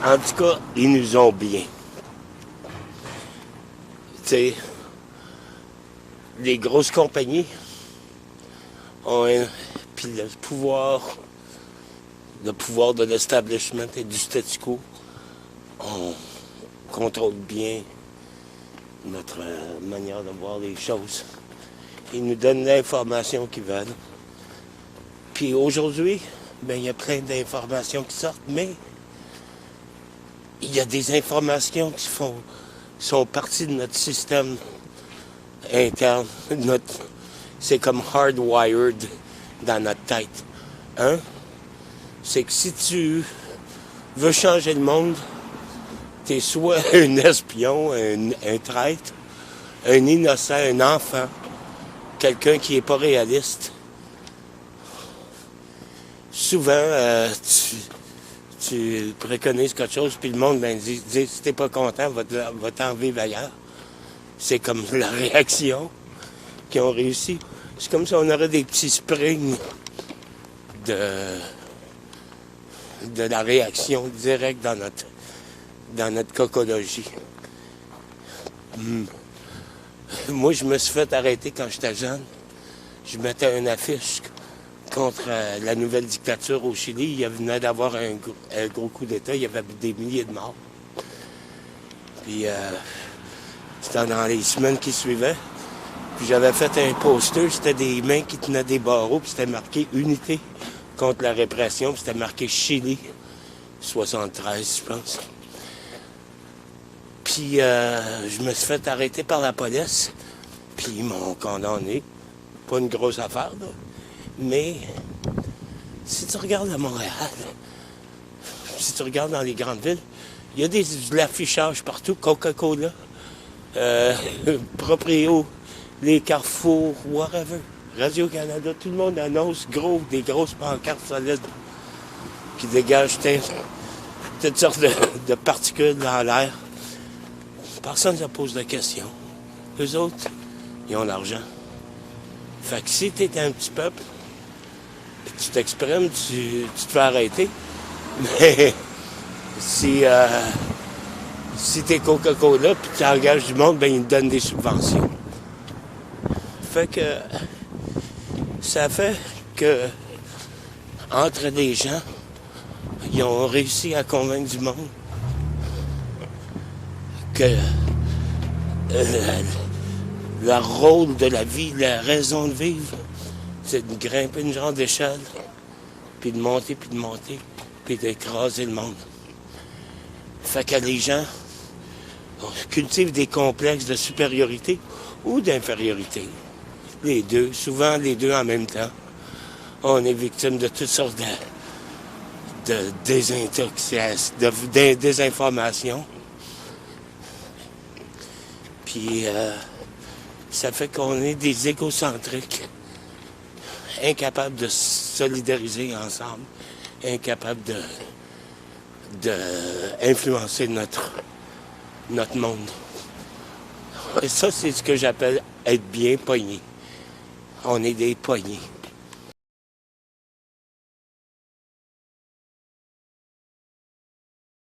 En tout cas, ils nous ont bien. Tu sais, les grosses compagnies ont puis le pouvoir de l'establishment et du statu quo, on contrôle bien notre manière de voir les choses. Ils nous donnent l'information qu'ils veulent. Puis aujourd'hui, ben, il y a plein d'informations qui sortent, mais il y a des informations qui sont parties de notre système interne. C'est comme hardwired dans notre tête. Hein? C'est que si tu veux changer le monde, t'es soit un espion, un traître, un innocent, un enfant, quelqu'un qui n'est pas réaliste. Souvent, tu préconises quelque chose, puis le monde dit si t'es pas content, va t'en vivre ailleurs. C'est comme la réaction qu'ils ont réussi. C'est comme si on aurait des petits springs de la réaction directe dans notre cocologie. Moi, je me suis fait arrêter quand j'étais jeune. Je mettais une affiche contre la nouvelle dictature au Chili. Il venait d'avoir un gros coup d'État. Il y avait des milliers de morts. Puis, c'était dans les semaines qui suivaient. Puis j'avais fait un poster, c'était des mains qui tenaient des barreaux, puis c'était marqué « Unité contre la répression », puis c'était marqué « Chili », 73, je pense. Puis je me suis fait arrêter par la police, puis ils m'ont condamné. Pas une grosse affaire, là. Mais si tu regardes à Montréal, si tu regardes dans les grandes villes, il y a de l'affichage partout, Coca-Cola, Proprio, les Carrefour, whatever. Radio-Canada, tout le monde annonce des grosses pancartes solides qui dégagent toutes sortes de particules dans l'air. Personne ne se pose de questions. Eux autres, ils ont l'argent. Fait que si t'es un petit peuple, puis tu t'exprimes, tu te fais arrêter. Mais si t'es Coca-Cola, puis tu engages du monde, ben ils te donnent des subventions. Fait que ça fait que entre les gens, ils ont réussi à convaincre du monde que le rôle de la vie, la raison de vivre, c'est de grimper une genre d'échelle, puis de monter, puis d'écraser le monde. Fait que les gens cultivent des complexes de supériorité ou d'infériorité. Les deux, souvent les deux en même temps. On est victime de toutes sortes de désintoxication, de désinformation. Puis ça fait qu'on est des égocentriques, incapables de se solidariser ensemble, incapables de influencer notre monde. Et ça, c'est ce que j'appelle être bien pogné. On est des poignés.